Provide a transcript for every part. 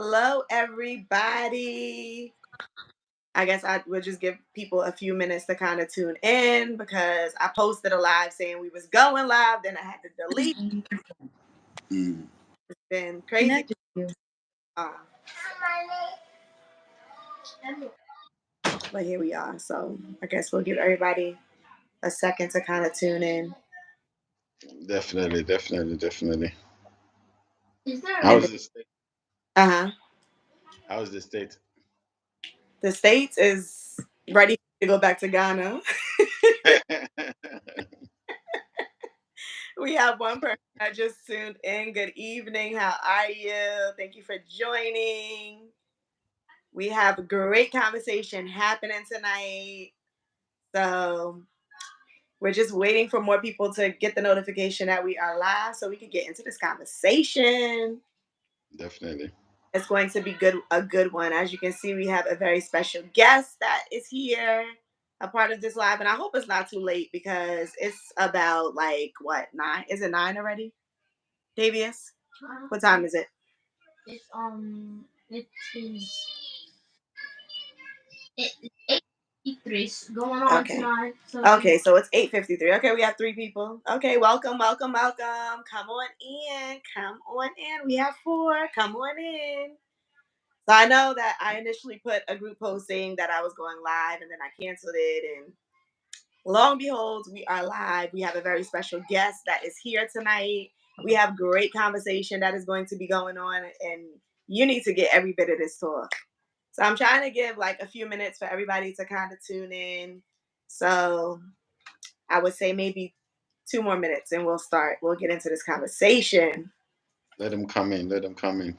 Hello, everybody. I guess I would just give people a few minutes to kind of tune in because I posted a live saying we was going live, then I had to delete. Mm. It's been crazy. Uh, but here we are. So I guess we'll give everybody a second to kind of tune in. Definitely. And How's the state? uh-huh. How's the state? The States is ready to go back to Ghana. We have one person that just tuned in. Good evening. How are you? Thank you for joining. We have a great conversation happening tonight. So we're just waiting for more people to get the notification that we are live so we can get into this conversation. Definitely. It's going to be a good one. As you can see, we have a very special guest that is here, a part of this live. And I hope it's not too late because it's about like what, 9? Is it 9 already? Davius? What time is it? It is 8:53 going on Okay. tonight. Okay, so it's 8:53. Okay, we have 3 people. Okay, welcome. Come on in. Come on in. We have 4. Come on in. So I know that I initially put a group post saying that I was going live and then I canceled it. And lo and behold, we are live. We have a very special guest that is here tonight. We have great conversation that is going to be going on, and you need to get every bit of this talk. So I'm trying to give like a few minutes for everybody to kind of tune in. So I would say maybe 2 more minutes and we'll start. We'll get into this conversation. Let them come in. Let them come in.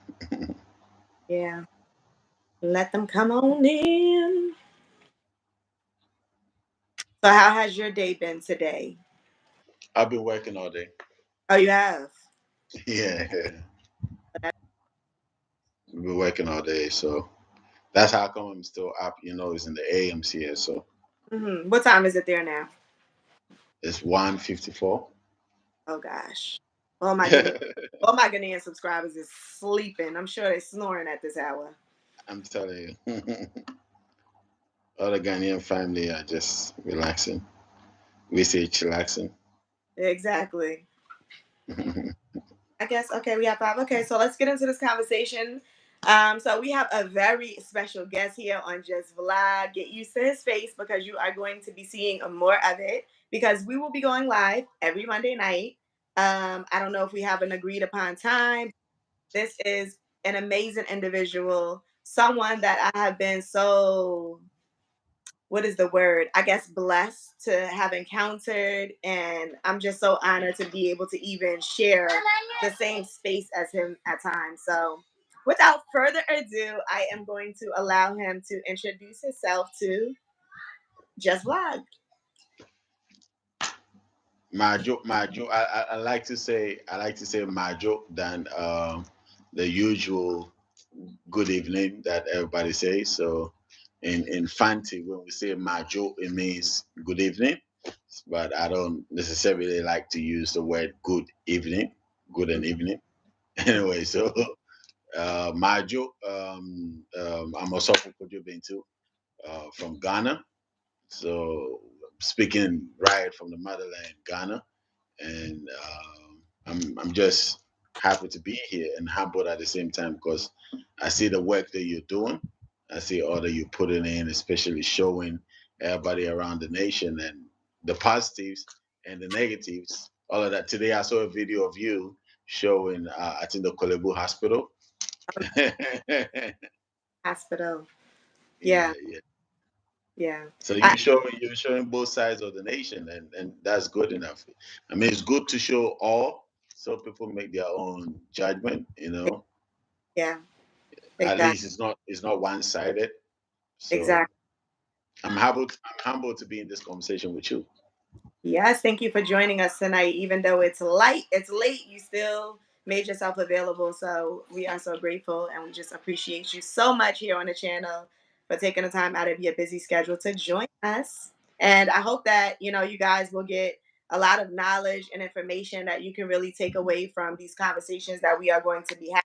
Yeah. Let them come on in. So how has your day been today? I've been working all day. Oh, you have? Yeah, I've been working all day. So that's how come I'm still up. It's in the AMs here. So What time is it there now? it's 1:54. Oh gosh. All my Ghanaian, all my Ghanaian subscribers is sleeping. I'm sure they're snoring at this hour. I'm telling you. All the Ghanaian family are just relaxing. We say chillaxing. Exactly. I guess okay, we have 5. Okay, so let's get into this conversation. So we have a very special guest here on Just Vlog. Get used to his face because you are going to be seeing more of it because we will be going live every Monday night. I don't know if we have an agreed upon time. This is an amazing individual, someone that I have been so, what is the word? I guess blessed to have encountered. And I'm just so honored to be able to even share the same space as him at times. So without further ado, I am going to allow him to introduce himself to Just Vlog. Majo. I like to say Majo than the usual good evening that everybody says. So in Fanti, when we say Majo, it means good evening. But I don't necessarily like to use the word good evening, good and evening. Anyway, so Majo, I'm a Sofo Kojo Bintu from Ghana. So speaking right from the motherland, Ghana, and I'm just happy to be here and humbled at the same time because I see the work that you're doing. I see all that you're putting in, especially showing everybody around the nation and the positives and the negatives. All of that. Today I saw a video of you showing, I think the Kolebu Hospital. Yeah, Hospital. Yeah, yeah. yeah. So I, you're showing both sides of the nation, and that's good enough. I mean, it's good to show all, so people make their own judgment. yeah, At exactly. least it's not one sided. So Exactly. I'm humbled to be in this conversation with you. Yes, thank you for joining us tonight. Even though it's late, you still made yourself available. So we are so grateful and we just appreciate you so much here on the channel for taking the time out of your busy schedule to join us. And I hope that, you guys will get a lot of knowledge and information that you can really take away from these conversations that we are going to be having.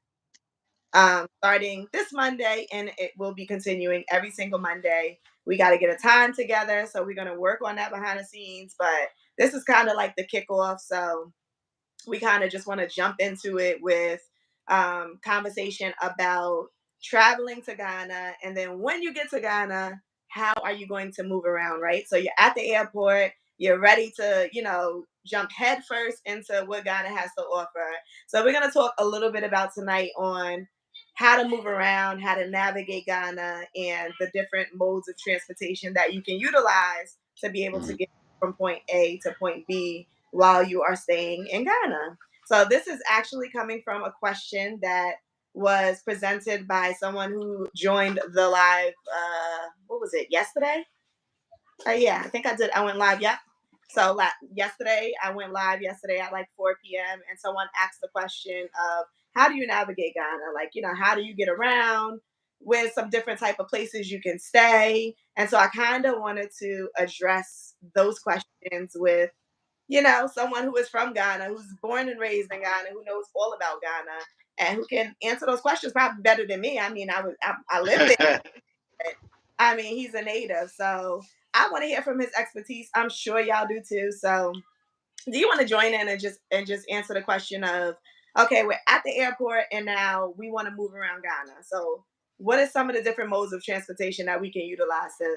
starting this Monday, and it will be continuing every single Monday. We got to get a time together, so we're gonna work on that behind the scenes. But this is kind of like the kickoff, so we kind of just want to jump into it with conversation about traveling to Ghana. And then when you get to Ghana, how are you going to move around, right? So you're at the airport, you're ready to, jump headfirst into what Ghana has to offer. So we're going to talk a little bit about tonight on how to move around, how to navigate Ghana, and the different modes of transportation that you can utilize to be able to Mhm. get from point A to point B while you are staying in Ghana. So this is actually coming from a question that was presented by someone who joined the live. What was it? Yesterday? Yeah, I think I did. I went live. Yep. So yesterday, I went live yesterday at like 4 p.m. and someone asked the question of how do you navigate Ghana? Like, how do you get around? With some different type of places you can stay. And so I kind of wanted to address those questions with someone who is from Ghana, who's born and raised in Ghana, who knows all about Ghana, and who can answer those questions probably better than me. I mean, I lived there. But, I mean, he's a native, so I want to hear from his expertise. I'm sure y'all do too. So, do you want to join in and just answer the question of, okay, we're at the airport and now we want to move around Ghana. So, what are some of the different modes of transportation that we can utilize to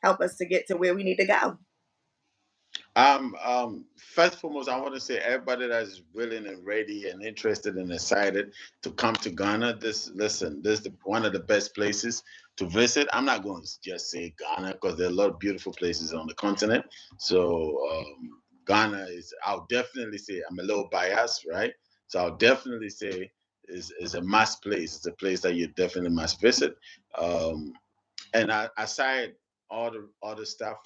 help us to get to where we need to go? First and foremost, I want to say everybody that's willing and ready and interested and excited to come to Ghana. This is one of the best places to visit. I'm not going to just say Ghana because there are a lot of beautiful places on the continent. So Ghana is. I'll definitely say I'm a little biased, right? So I'll definitely say is a must place. It's a place that you definitely must visit. Um, and aside all the stuff,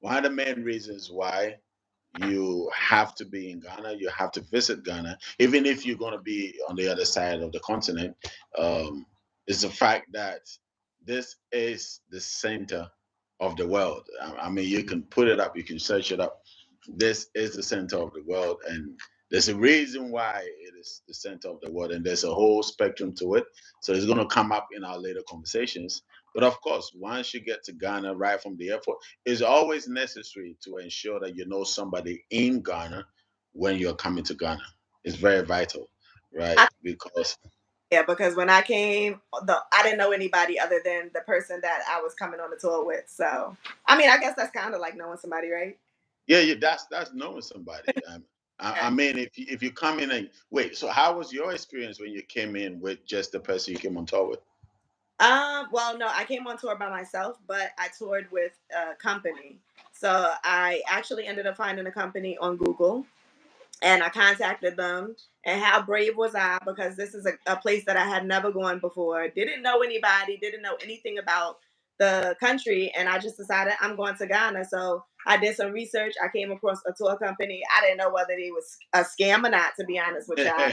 one of the main reasons why you have to be in Ghana, you have to visit Ghana, even if you're going to be on the other side of the continent, um, is the fact that this is the center of the world. I mean, you can put it up, you can search it up. This is the center of the world, and there's a reason why it is the center of the world, and there's a whole spectrum to it. So it's going to come up in our later conversations. But of course, once you get to Ghana right from the airport, it's always necessary to ensure that you know somebody in Ghana when you're coming to Ghana. It's very vital, right? I Because Yeah, because when I came, I didn't know anybody other than the person that I was coming on the tour with. So, I mean, I guess that's kind of like knowing somebody, right? yeah, yeah, that's knowing somebody. I Okay. mean, if you come in and wait, so how was your experience when you came in with just the person you came on tour with? Well, no, I came on tour by myself, but I toured with a company. So I actually ended up finding a company on Google and I contacted them. And how brave was I? Because this is a place that I had never gone before, didn't know anybody, didn't know anything about the country, and I just decided I'm going to Ghana. So I did some research. I came across a tour company. I didn't know whether it was a scam or not, to be honest with y'all.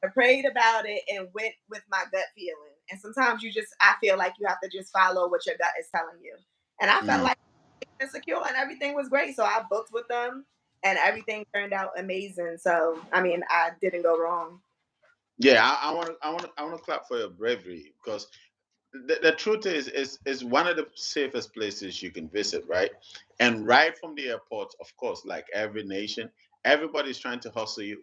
I prayed about it and went with my gut feeling. And sometimes I feel like you have to just follow what your gut is telling you. And I felt Mm. like insecure and everything was great. So I booked with them and everything turned out amazing. So I mean I didn't go wrong. Yeah, I want to clap for your bravery because the truth is one of the safest places you can visit, right? And right from the airport, of course, like every nation, everybody's trying to hustle you,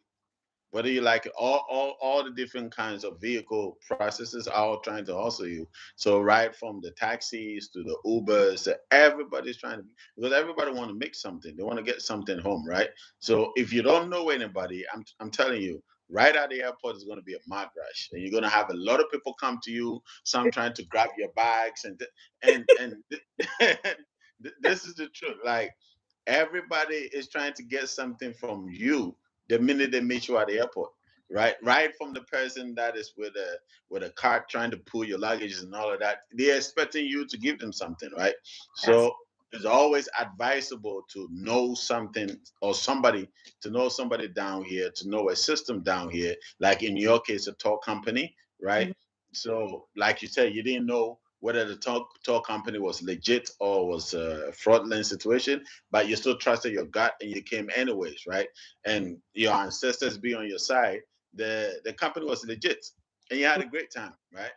whether you like it, all the different kinds of vehicle processes are all trying to hustle you. So right from the taxis to the Ubers, everybody's trying to, because everybody want to make something. They want to get something home, right? So if you don't know anybody, I'm telling you, right at the airport is going to be a mad rush, and you're going to have a lot of people come to you, some trying to grab your bags, and this is the truth. Like everybody is trying to get something from you the minute they meet you at the airport, right? Right from the person that is with a cart trying to pull your luggage and all of that, they're expecting you to give them something, right? Yes. So it's always advisable to know something or somebody to know somebody down here, to know a system down here, like in your case, a tour company, right? Mhm. So, like you said, you didn't know whether the tour company was legit or was a fraudulent situation, but you still trusted your gut and you came anyways, right? And your ancestors be on your side, the company was legit. and you had a great time, right?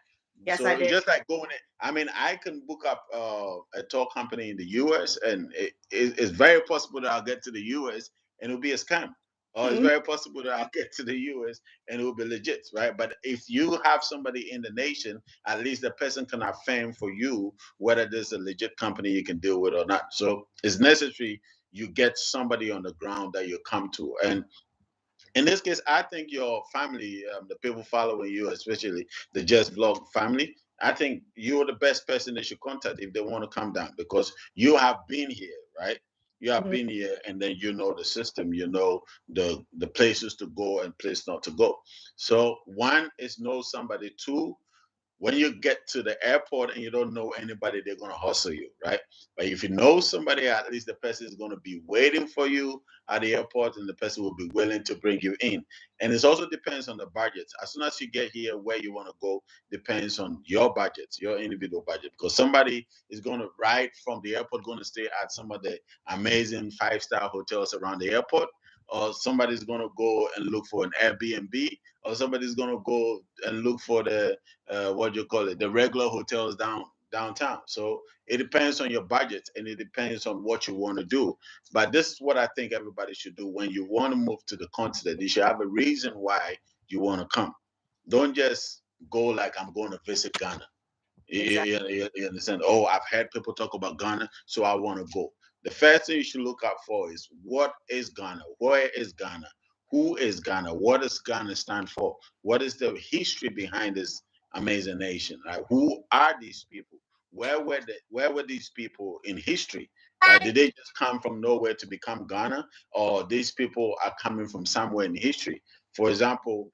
Yes, I So it's did. just like going in. I mean, I can book up a tour company in the US, and it's very possible that I'll get to the US and it'll be a scam. Or it's Mhm. very possible that I'll get to the US and it will be legit, right? But if you have somebody in the nation, at least the person can affirm for you whether there's a legit company you can deal with or not. So it's necessary you get somebody on the ground that you come to. And in this case, I think your family, the people following you, especially the Just Vlog family, I think you're the best person they should contact if they want to come down because you have been here, right? You have Mhm. been here, and then you know the system, you know the places to go and places not to go. So one is know somebody. Two, when you get to the airport and you don't know anybody, they're going to hustle you, right? But if you know somebody, at least the person is going to be waiting for you at the airport and the person will be willing to bring you in. And it also depends on the budget. As soon as you get here, where you want to go depends on your budget, your individual budget, because somebody is going to ride from the airport, going to stay at some of the amazing five-star hotels around the airport, or somebody's going to go and look for an Airbnb, or somebody's going to go and look for the what do you call it, the regular hotels downtown. So it depends on your budget and it depends on what you want to do. But this is what I think everybody should do when you want to move to the continent. You should have a reason why you want to come. Don't just go like I'm going to visit Ghana. Exactly. You understand? Oh, I've heard people talk about Ghana, so I want to go. The first thing you should look out for is what is Ghana? Where is Ghana? Who is Ghana? What does Ghana stand for? What is the history behind this amazing nation? Right? Who are these people? Where were these people in history? Right? Did they just come from nowhere to become Ghana, or these people are coming from somewhere in history? For example,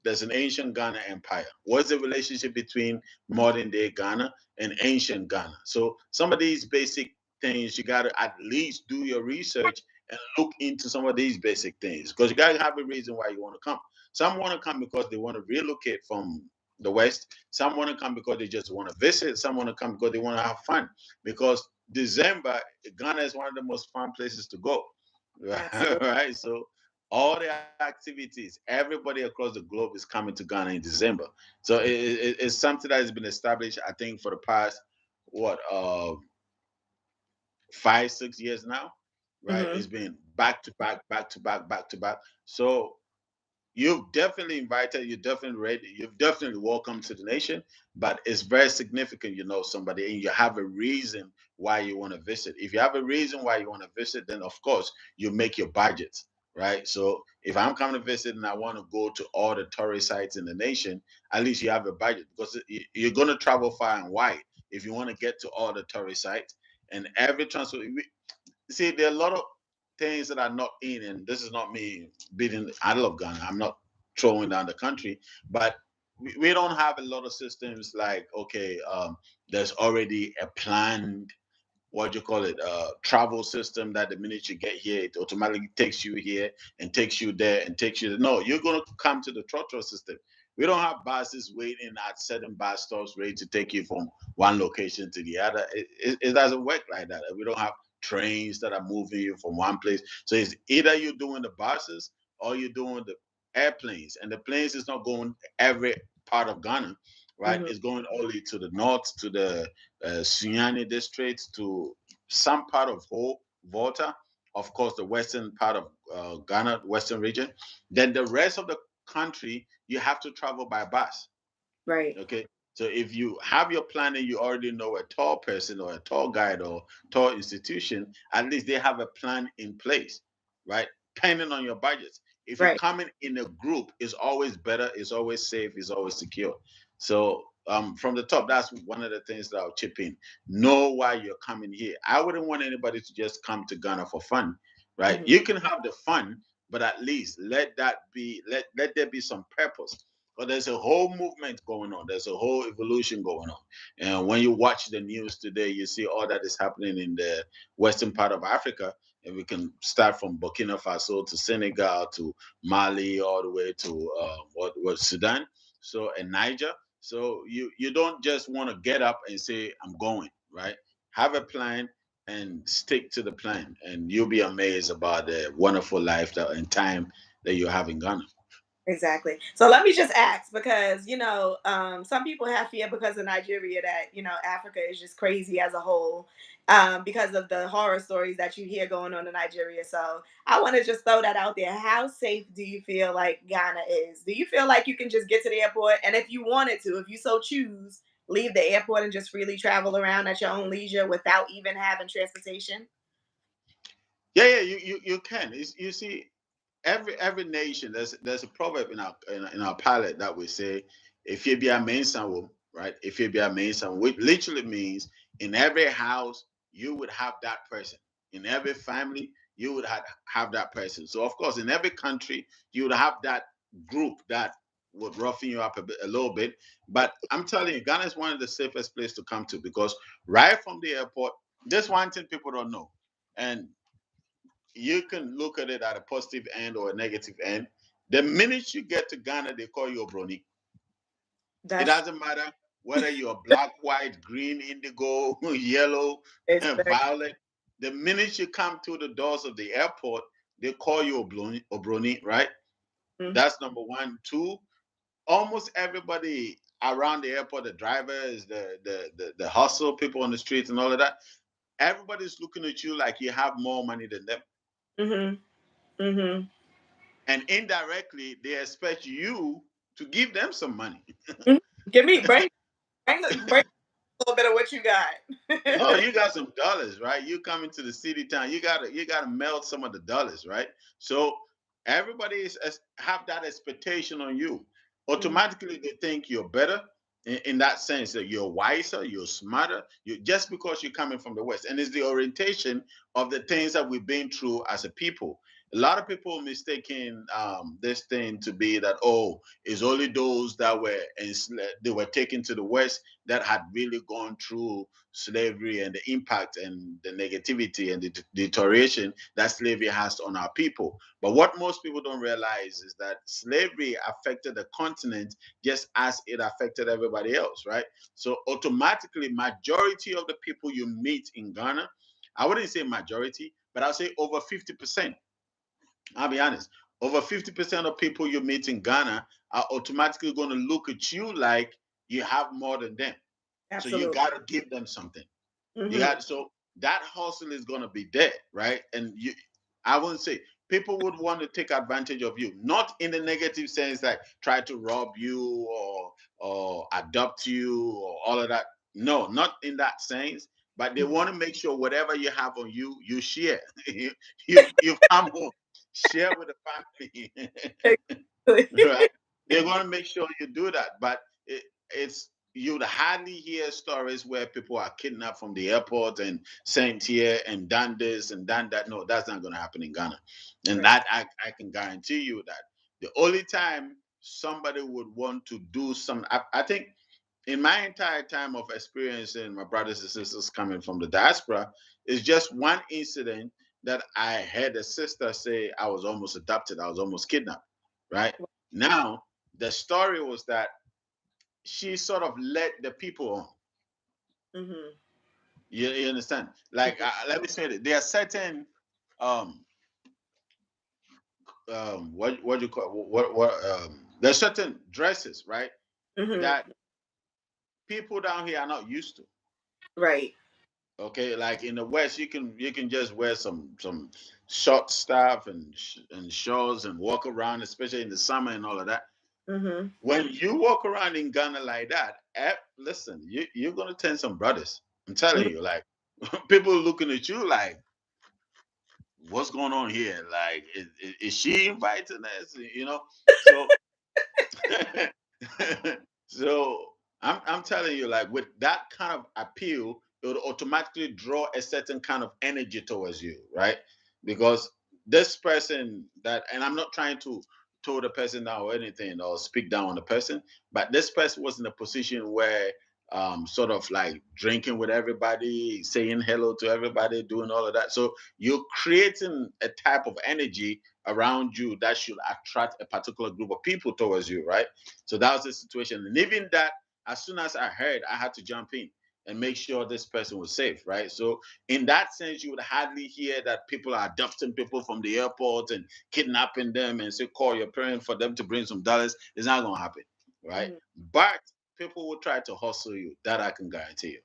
there's an ancient Ghana empire. What's the relationship between modern day Ghana and ancient Ghana? So some of these basic things you got to at least do your research and look into some of these basic things because you got to have a reason why you want to come. Some want to come because they want to relocate from the West. Some want to come because they just want to visit. Some want to come because they want to have fun. Because December, Ghana is one of the most fun places to go. Absolutely. Right? So all the activities, everybody across the globe is coming to Ghana in December. So it's something that has been established, I think, for the past what 5 6 years now, right? Hmm. It's been back to back, back to back, back to back. So you've definitely invited, you're definitely ready, you've definitely welcome to the nation, but it's very significant you know somebody and you have a reason why you want to visit. If you have a reason why you want to visit, then of course you make your budget, right? So if I'm coming to visit and I want to go to all the tourist sites in the nation, at least you have a budget because you're going to travel far and wide if you want to get to all the tourist sites and every transfer. See, there are a lot of things that are not in, and this is not me beating. I love Ghana. I'm not throwing down the country, but we don't have a lot of systems like okay, there's already a planned what do you call it travel system that the minute you get here it automatically takes you here and takes you there and takes you there. No, you're going to come to the trotro system. We don't have buses waiting at certain bus stops ready to take you from one location to the other. It doesn't work like that. We don't have trains that are moving you from one place. So it's either you're doing the buses or you're doing the airplanes, and the planes is not going every part of Ghana, right? Hmm. It's going only to the north, to the Sunyani district, to some part of Volta, of course, the western part of Ghana, western region. Then the rest of the country, you have to travel by bus. Right. Okay. So if you have your plan and you already know a tour person or a tour guide or tour institution, at least they have a plan in place, right? Depending on your budget. If you're Right. coming in a group, it's always better, it's always safe, it's always secure. So from the top, that's one of the things that I'll chip in. Know why you're coming here. I wouldn't want anybody to just come to Ghana for fun, right? Hmm. You can have the fun, but at least let there be some purpose. But there's a whole movement going on. There's a whole evolution going on. And when you watch the news today, you see all that is happening in the western part of Africa. And we can start from Burkina Faso to Senegal to Mali, all the way to what was Sudan. So and Niger. So you don't just want to get up and say I'm going, right? Have a plan and stick to the plan, and you'll be amazed about the wonderful life that and time that you have in Ghana. Exactly. So let me just ask because some people have fear because of Nigeria that Africa is just crazy as a whole, because of the horror stories that you hear going on in Nigeria. So I want to just throw that out there. How safe do you feel like Ghana is? Do you feel like you can just get to the airport and if you wanted to, if you so choose, leave the airport and just freely travel around at your own leisure without even having transportation? Yeah, you can. You see, every nation, there's a proverb in our pilot that we say, if you be a main son, right? If you be a main son, which literally means in every house you would have that person. In every family you would have that person. So of course, in every country you would have that group that would roughen you up a little bit. But I'm telling you, Ghana is one of the safest places to come to because right from the airport, there's one thing people don't know, and you can look at it at a positive end or a negative end. The minute you get to Ghana, they call you a brony. It That's doesn't matter whether you're black, white, green, indigo, yellow, it's very violet. The minute you come to the doors of the airport, they call you a brony, right? mm, That's number one. Two, almost everybody around the airport, the drivers, the hustle people on the streets and all of that, everybody's looking at you like you have more money than them. mhm. Mhm. And indirectly they expect you to give them some money. Mhm. Give me bring a little bit of what you got. Oh, you got some dollars, right? You come into the city town, you gotta melt some of the dollars, right? So everybody have that expectation on you. Mhm. Automatically they think you're better in that sense that you're wiser, you're smarter, you just because you're coming from the West. And it's the orientation of the things that we've been through as a people. A lot of people mistaking this thing to be that, oh, it's only those that were they were taken to the West that had really gone through slavery and the impact and the negativity and the deterioration that slavery has on our people. But what most people don't realize is that slavery affected the continent just as it affected everybody else, right? So automatically, majority of the people you meet in Ghana, I wouldn't say majority, but I'll say over 50%. I'll be honest. Over 50% of people you meet in Ghana are automatically going to look at you like you have more than them. So you Absolutely. got to give them something. You Mhm. got so that hustle is gonna be there, right? And I wouldn't say people would want to take advantage of you, not in the negative sense that try to rob you or adopt you or all of that. No, not in that sense. But they want to make sure whatever you have on you, you share. You come home, share with the family. Exactly. Right? They're going to make sure you do that. But it's you'd hardly hear stories where people are kidnapped from the airport and sent here and done this and done that. No, that's not going to happen in Ghana. And Right. that I can guarantee you that the only time somebody would want to do some, I think in my entire time of experiencing my brothers and sisters coming from the diaspora, is just one incident that I had a sister say I was almost adopted, I was almost kidnapped. Right now, the story was that she sort of led the people on. Mhm. You understand? Like, Mhm. let me say that there are certain um what do you call what there's certain dresses, right, Mhm. that people down here are not used to. Right. Okay, like in the West, you can just wear some short stuff and shorts and walk around, especially in the summer and all of that. Mhm. When you walk around in Ghana like that, listen, you're gonna turn some brothers. I'm telling Mhm. you, like people looking at you like, what's going on here? Like, is she inviting us? So so I'm telling you, like with that kind of appeal, it would automatically draw a certain kind of energy towards you, right? Because this person that, and I'm not trying to toe the person down or anything or speak down on the person, but this person was in a position where sort of like drinking with everybody, saying hello to everybody, doing all of that. So you're creating a type of energy around you that should attract a particular group of people towards you, right? So that was the situation. And even that, as soon as I heard, I had to jump in. and make sure this person was safe, right? So in that sense, you would hardly hear that people are abducting people from the airport and kidnapping them and say call your parent for them to bring some dollars. It's not gonna happen, right? Mhm. But people will try to hustle you. That I can guarantee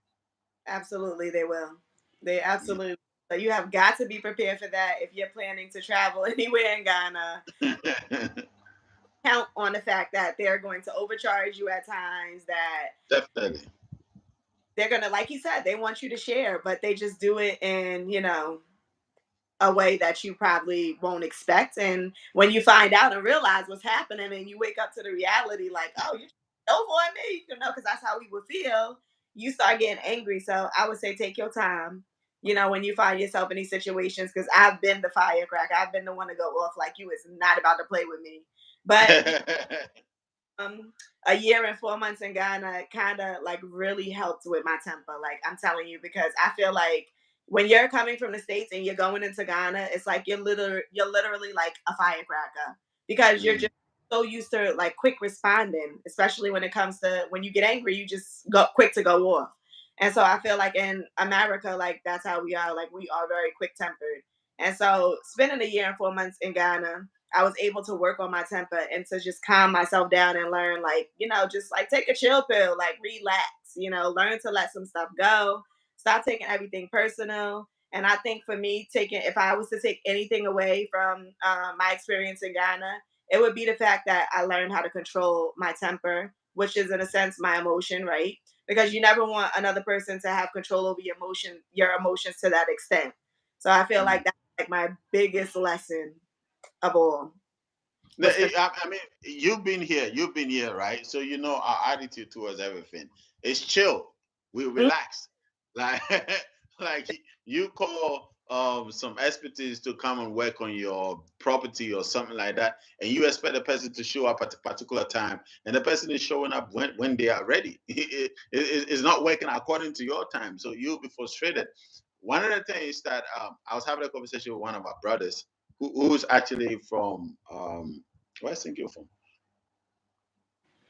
Absolutely, they will. They you. absolutely. So you have got to be prepared for that if you're planning to travel anywhere in Ghana. Count on the fact that they're going to overcharge you at times. That Definitely. they're gonna, like you said, they want you to share, but they just do it in a way that you probably won't expect. And when you find out and realize what's happening, and you wake up to the reality, like, oh, you over on me, because that's how we would feel. You start getting angry. So I would say take your time. When you find yourself in these situations, because I've been the firecracker. I've been the one to go off like you is not about to play with me. But um a year and 4 months in Ghana kind of like really helped with my temper. Like I'm telling you, because I feel like when you're coming from the States and you're going into Ghana, it's like you're literally like a firecracker, because you're Mm. just so used to like quick responding, especially when it comes to when you get angry, you just go quick to go off. And so I feel like in America, like that's how we are. Like we are very quick tempered. And so spending a year and 4 months in Ghana, I was able to work on my temper and to just calm myself down and learn, like, just like take a chill pill, like relax, learn to let some stuff go, stop taking everything personal. And I think for me, if I was to take anything away from my experience in Ghana, it would be the fact that I learned how to control my temper, which is in a sense my emotion, right? Because you never want another person to have control over your emotions to that extent. So I feel Mm. like that's like my biggest lesson of all No, was I mean, you've been here. You've been here, right? So you know our attitude towards everything. It's chill. We Mhm, relax. Like, like you call some expertise to come and work on your property or something like that, and you expect the person to show up at a particular time, and the person is showing up when they are ready. It's not working according to your time, so you'll be frustrated. One of the things that I was having a conversation with one of our brothers who's actually from where I think you're from.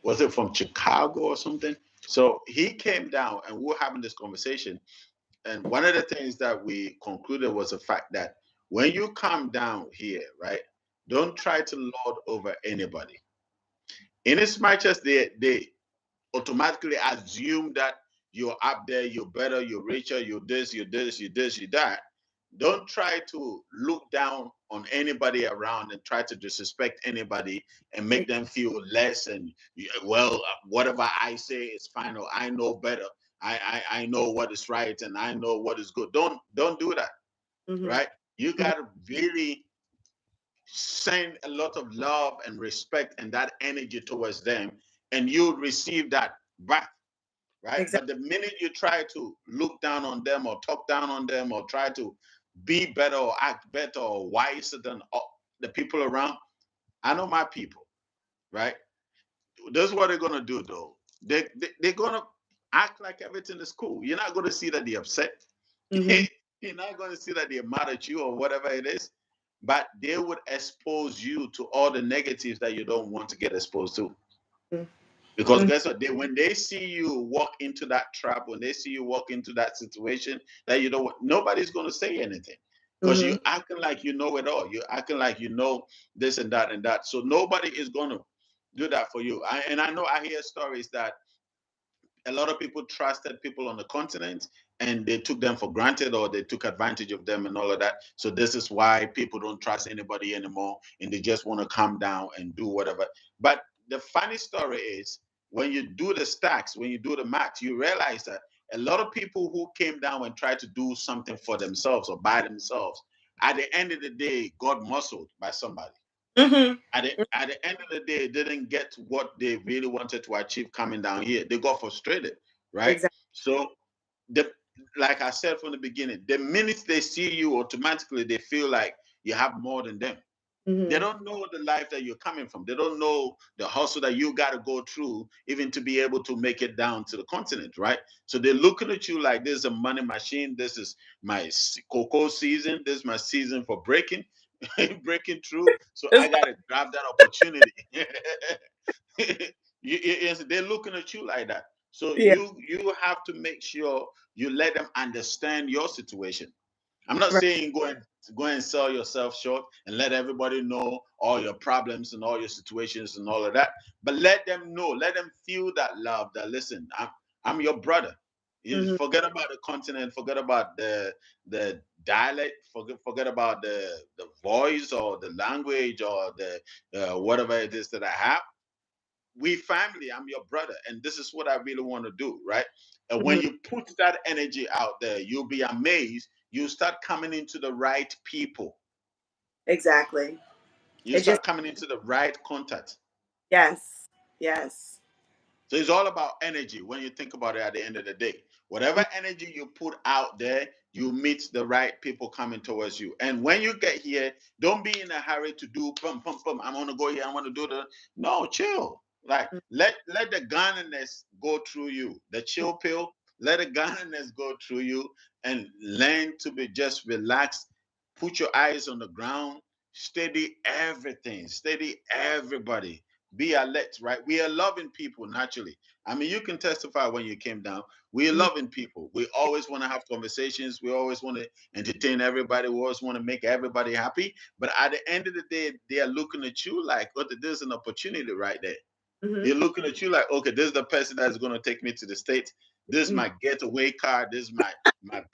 Was it from Chicago or something? So he came down and we were having this conversation. And one of the things that we concluded was the fact that when you come down here, right, don't try to lord over anybody. In as much as they automatically assume that you're up there, you're better, you're richer, you're this, you're this, you're this, you're that. Don't try to look down on anybody around and try to disrespect anybody and make them feel less. And well, whatever I say is fine, or I know better. I know what is right and I know what is good. Don't do that, mhm, right? You mhm, gotta really send a lot of love and respect and that energy towards them, and you'll receive that back, right? exactly. But the minute you try to look down on them or talk down on them or try to be better or act better or wiser than the people around, I know my people, right? This is what they're gonna do though. They're gonna act like everything is cool. You're not gonna see that they're upset. Mhm, You're not gonna see that they're mad at you or whatever it is. But they would expose you to all the negatives that you don't want to get exposed to. mhm, Because mhm, guess what? When they see you walk into that trap, when they see you walk into that situation that you don't want, nobody's going to say anything because you mhm, acting like you know it all. You're acting like you know this and that and that. So nobody is going to do that for you. And I know I hear stories that a lot of people trusted people on the continent and they took them for granted or they took advantage of them and all of that. So this is why people don't trust anybody anymore and they just want to come down and do whatever. But the funny story is when you do the stacks, when you do the math, you realize that a lot of people who came down and tried to do something for themselves or by themselves, at the end of the day, got muscled by somebody. mhm. At the end of the day, they didn't get what they really wanted to achieve coming down here. They got frustrated, right? Exactly. So the like I said from the beginning, the minute they see you, automatically they feel like you have more than them. They Mhm, don't know the life that you're coming from. They don't know the hustle that you got to go through even to be able to make it down to the continent, right? So they're looking at you like this is a money machine. This is my cocoa season. This is my season for breaking, breaking through. So I It's got to grab that opportunity. They're looking at you like that. So Yeah. you have to make sure you let them understand your situation. I'm not Right. saying go and sell yourself short and let everybody know all your problems and all your situations and all of that. But let them know, let them feel that love. That listen, I'm your brother. You Hmm. forget about the continent, forget about the dialect, forget about the voice or the language or the whatever it is that I have. We family, I'm your brother, and this is what I really want to do, right? And Hmm. when you put that energy out there, you'll be amazed. You start coming into the right people. Exactly. You It just start coming into the right contact. yes, yes. So it's all about energy when you think about it at the end of the day. Whatever energy you put out there, you meet the right people coming towards you. And when you get here, don't be in a hurry to do pum pum pum. I want to go here, I want to do the no, chill. Like let the Ghananess go through you. The chill pill, let the Ghananess go through you and learn to be just relaxed. Put your eyes on the ground, steady everything, steady everybody, be alert, right? We are loving people naturally. I mean, you can testify when you came down. We are Mhm. loving people. We always want to have conversations. We always want to entertain everybody. We always want to make everybody happy. But at the end of the day, they are looking at you like, oh, there's an opportunity right there. Mhm. They're looking at you like, okay, this is the person that's going to take me to the States. This is Mhm. my getaway card. This is my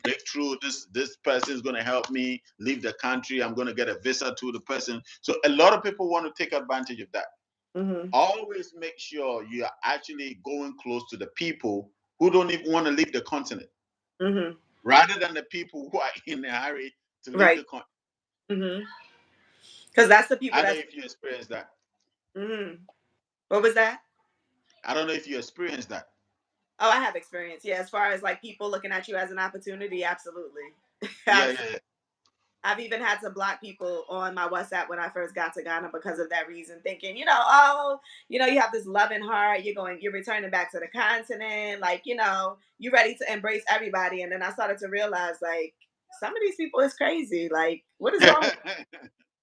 breakthrough. This person is going to help me leave the country. I'm going to get a visa to the person. So a lot of people want to take advantage of that. Mhm. Always make sure you are actually going close to the people who don't even want to leave the continent, Mhm. rather than the people who are in a hurry to leave Right. the continent. Mhm. Because that's the people I don't that's. know if you experience that. Mhm. What was that? I don't know if you experience that. Oh, I have experience. Yeah, as far as like people looking at you as an opportunity, absolutely. Yeah, I've yeah, I've even had to block people on my WhatsApp when I first got to Ghana because of that reason, thinking, oh, you have this loving heart, you're returning back to the continent, like, you're ready to embrace everybody. And then I started to realize, like, some of these people is crazy. Like, what is wrong? yeah.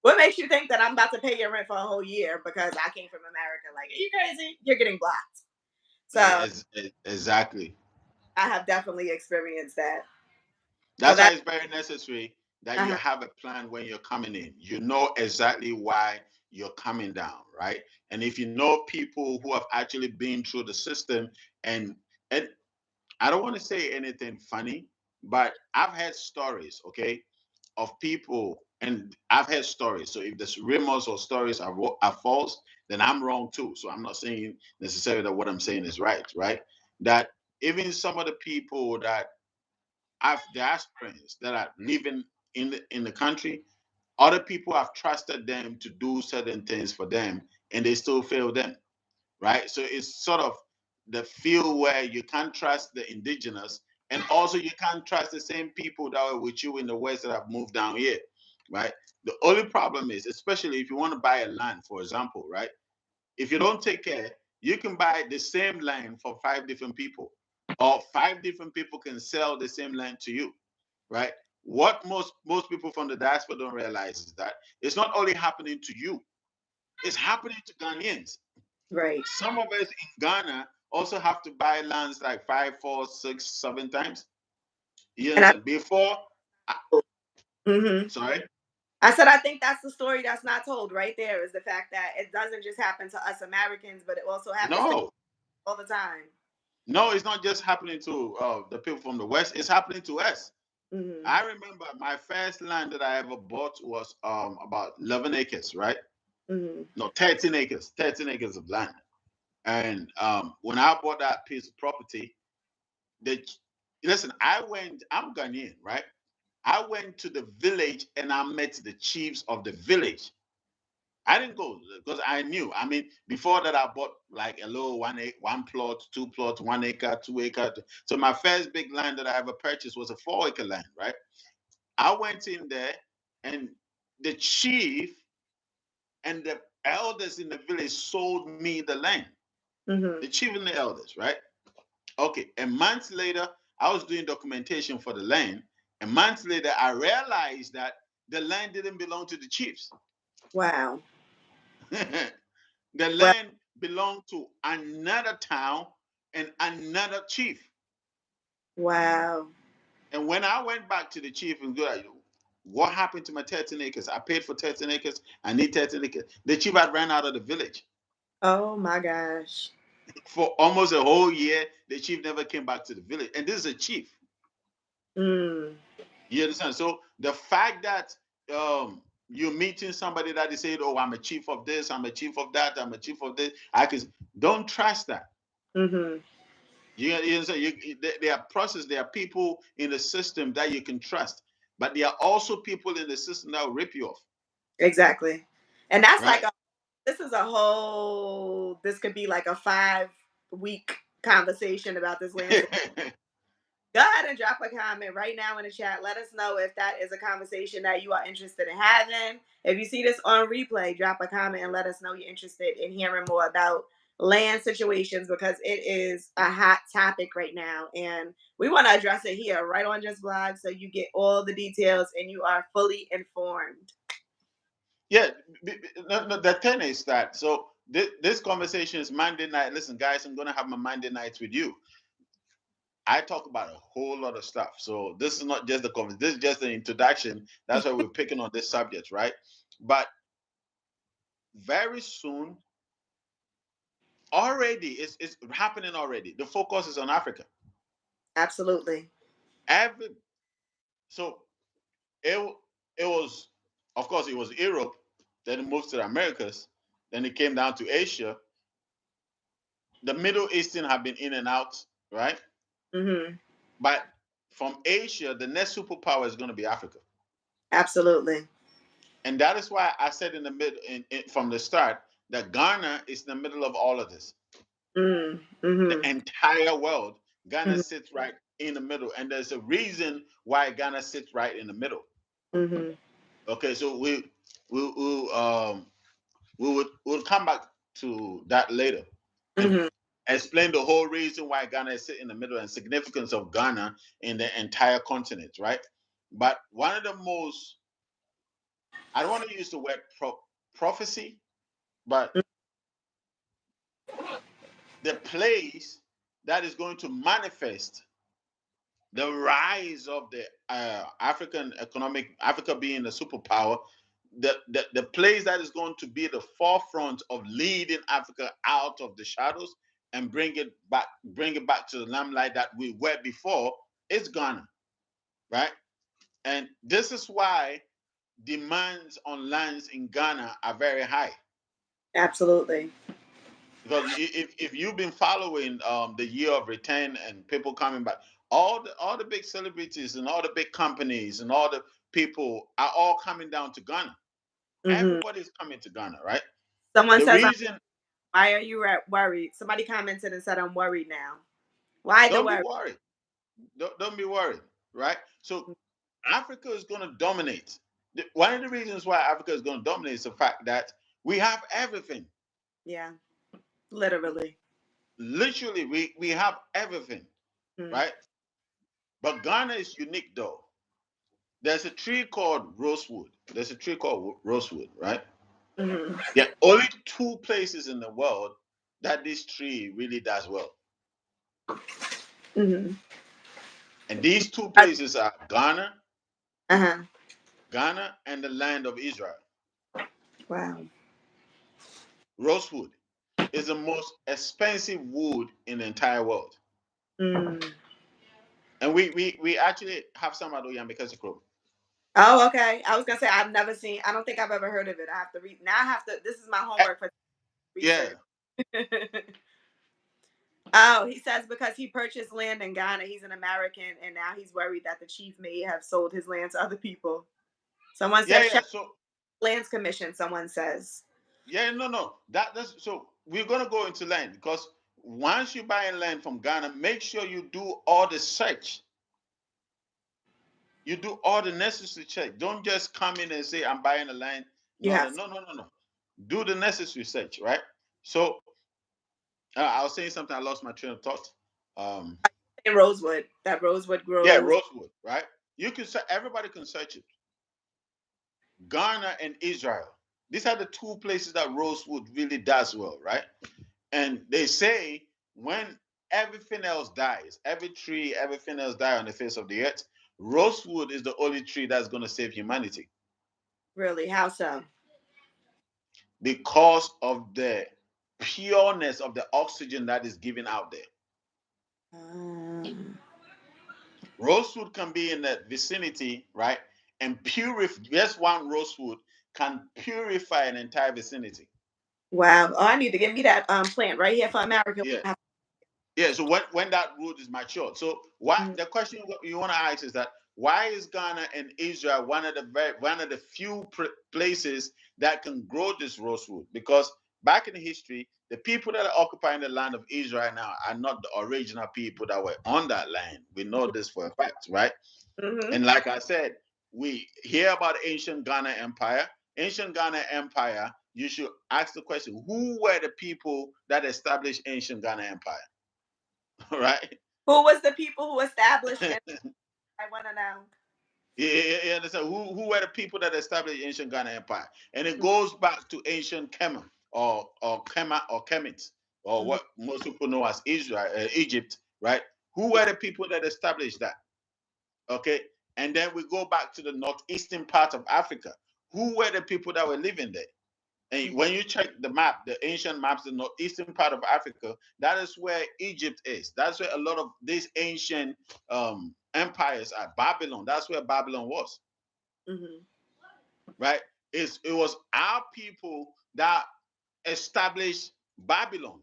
What makes you think that I'm about to pay your rent for a whole year because I came from America? Like, are you crazy? You're getting blocked. So Exactly. I have definitely experienced that. So That's why that, it's very necessary that you uh-huh. have a plan when you're coming in. You know exactly why you're coming down, right? And if you know people who have actually been through the system, and and I don't want to say anything funny, but I've heard stories, okay, of people, and I've heard stories. So if the rumors or stories are false, then I'm wrong too. So I'm not saying necessarily that what I'm saying is right, right? That even some of the people that have diasporans that are living in the country, other people have trusted them to do certain things for them, and they still fail them, right? So it's sort of the field where you can't trust the indigenous, and also you can't trust the same people that were with you in the West that have moved down here, right? The only problem is, especially if you want to buy a land, for example, right? If you don't take care, you can buy the same land for five different people, or five different people can sell the same land to you, right? What most people from the diaspora don't realize is that it's not only happening to you, it's happening to Ghanaians. Right. Some of us in Ghana also have to buy lands like five, four, six, seven times. You And understand? Before, I- hmm sorry, I said, I think that's the story that's not told right there is the fact that it doesn't just happen to us Americans, but it also happens to no, all the time. no, it's not just happening to the people from the West. It's happening to us. Hmm. I remember my first land that I ever bought was about 11 acres, right? Hmm. No, 13 acres, 13 acres of land. And when I bought that piece of property, the listen, I'm Ghanaian, right? I went to the village and I met the chiefs of the village. I didn't go because I knew. I mean, before that, I bought like a little one plot, two plots, 1 acre, 2 acre. So my first big land that I ever purchased was a 4 acre land, right? I went in there, and the chief and the elders in the village sold me the land. Hmm. The chief and the elders, right? Okay. A month later, I was doing documentation for the land. A month later, I realized that the land didn't belong to the chiefs. Wow. The Well, land belonged to another town and another chief. Wow. And when I went back to the chief and go, like, what happened to my 13 acres? I paid for 13 acres. I need 13 acres. The chief had ran out of the village. Oh my gosh. For almost a whole year, the chief never came back to the village. And this is a chief. Mm. You understand? So the fact that you're meeting somebody that is saying, "Oh, I'm a chief of this, I'm a chief of that, I'm a chief of this," I can don't trust that. Mhm. You understand? There are processes, there are people in the system that you can trust, but there are also people in the system that will rip you off, Exactly. And that's like right? a this is a whole this could be like a 5 week conversation about this land. Go ahead and drop a comment right now in the chat. Let us know if that is a conversation that you are interested in having. If you see this on replay, drop a comment and let us know you're interested in hearing more about land situations because it is a hot topic right now. And we want to address it here right on Just Blog so you get all the details and you are fully informed. Yeah, no, the thing is that this conversation is Monday night. Listen, guys, I'm gonna have my Monday nights with you. I talk about a whole lot of stuff. So this is not just the conversation. This is just the introduction. That's why we're picking on this subject, right? But very soon, already, it's happening already. The focus is on Africa. Absolutely. Every so it it was, of course, it was Europe. Then it moved to the Americas. Then it came down to Asia. The Middle Eastern have been in and out, right? Hmm. But from Asia, the next superpower is going to be Africa. Absolutely. And that is why I said in the mid from the start that Ghana is in the middle of all of this. Mm. The Hmm. entire world, Ghana Hmm. sits right in the middle, and there's a reason why Ghana sits right in the middle. Hmm. Okay, so we we'll come back to that later and Hmm. explain the whole reason why Ghana is sitting in the middle and significance of Ghana in the entire continent, right? But one of the most, I don't want to use the word prophecy, but the place that is going to manifest the rise of the African economic, Africa being a superpower, the place that is going to be the forefront of leading Africa out of the shadows and bring it back to the limelight that we were before, is Ghana, right? And this is why demands on lands in Ghana are very high. Absolutely. Because if you've been following the year of return and people coming back, all the big celebrities and all the big companies and all the people are all coming down to Ghana. Hmm. Everybody's coming to Ghana, right? Someone The says, reason, why are you worried? Somebody commented and said, I'm worried now. Why the don't be worry? worried. Don't be worried, right? So Africa is going to dominate. One of the reasons why Africa is going to dominate is the fact that we have everything. Yeah, literally. Literally, we have everything, Mm-hmm. right? But Ghana is unique though. There's a tree called rosewood. There's a tree called rosewood, right? Hmm. There are only two places in the world that this tree really does well. Hmm. And these two places are Uh-huh. Ghana and the land of Israel. Wow. Rosewood is the most expensive wood in the entire world. Mm. And we actually have some at Oyambekasi Grove. Oh, okay. I was gonna say I've never seen. I don't think I've ever heard of it. I have to read. Now I have to. This is my Eh, homework for Yeah, research. Oh, he says because he purchased land in Ghana, he's an American, and now he's worried that the chief may have sold his land to other people. Someone yeah, says, yeah. check So lands commission. Someone says, yeah, no. That's so we're gonna go into land because once you buy land from Ghana, make sure you do all the search. You do all the necessary check. Don't just come in and say I'm buying a land. you No, have no, no, no, no, no. Do the necessary search, right? So I was saying something. I lost my train of thought. Um, in Rosewood. That Rosewood yeah, grows. rosewood, right? You can everybody can search it. Ghana and Israel. These are the two places that rosewood really does well, right? And they say when everything else dies. Every tree, everything else die on the face of the earth. Rosewood is the only tree that's going to save humanity Really? How so? because of the pureness of the oxygen that is given out there. Um, Rosewood can be in the vicinity, right? And purify, just one rosewood can purify an entire vicinity. wow. Oh, I need to get me that plant right here for America. Yeah. Yeah, so when that root is matured, so what Mhm. the question you want to ask is that why is Ghana and Israel one of the few places that can grow this rosewood? Because back in history, the people that are occupying the land of Israel now are not the original people that were on that land. We know this for a fact, right? Mhm. And like I said, we hear about ancient Ghana Empire. Ancient Ghana Empire, you should ask the question: who were the people that established ancient Ghana Empire? Right? Who was the people who established it? I want to know. You understand? Who were the people that established ancient Ghana Empire? And it goes back to ancient Kemet or Kemet or Kemet or Mhm. what most people know as Israel, Egypt, right? Who were the people that established that? Okay, and then we go back to the northeastern part of Africa. Who were the people that were living there? And Mhm. when you check the map, the ancient maps, the northeastern part of Africa, that is where Egypt is. That's where a lot of these ancient empires are. Babylon, that's where Babylon was, Mhm. right? It was our people that established Babylon.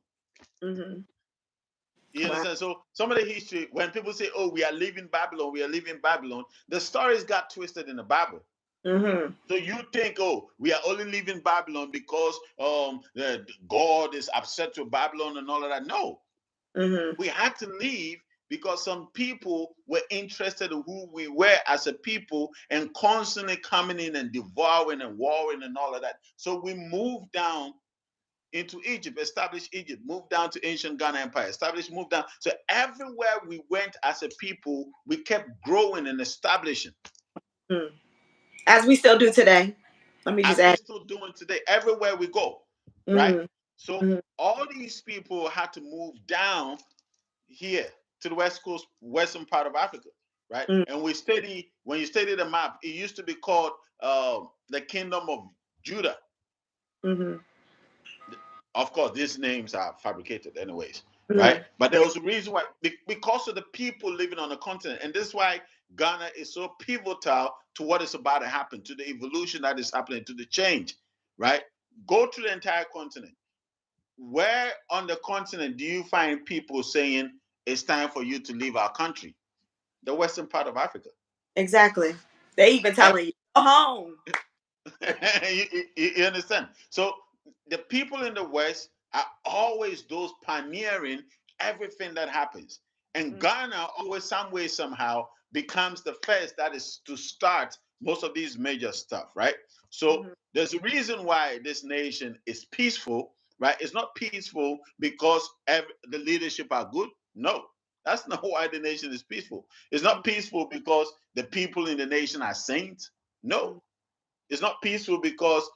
Mhm. You Wow. understand? So some of the history, when people say, "Oh, we are leaving Babylon," we are leaving Babylon, the stories got twisted in the Bible. Mhm. So you think, oh, we are only leaving Babylon because God is upset with Babylon and all of that. No, Mhm. we had to leave because some people were interested in who we were as a people and constantly coming in and devouring and warring and all of that. So we moved down into Egypt, established Egypt, moved down to ancient Ghana Empire, established, moved down. So everywhere we went as a people, we kept growing and establishing. Mhm. As we still do today. Let me just As we're add. still doing today, everywhere we go, right? Mhm. So Mhm. all these people had to move down here to the west coast, western part of Africa, right? Mhm. And we study when you study the map, it used to be called the Kingdom of Judah. Mhm. Of course, these names are fabricated, anyways, right? Mhm. But there was a reason why, because of the people living on the continent, and this is why Ghana is so pivotal to what is about to happen, to the evolution that is happening, to the change, right? Go to the entire continent. Where on the continent do you find people saying it's time for you to leave our country? The western part of Africa. Exactly. They even telling you go home. You understand? So the people in the West are always those pioneering everything that happens. And Mhm. Ghana always, some way, somehow, becomes the first that is to start most of these major stuff, right? So Mhm. there's a reason why this nation is peaceful, right? It's not peaceful because the leadership are good. No, that's not why the nation is peaceful. It's not peaceful because the people in the nation are saints. No, Mhm. it's not peaceful because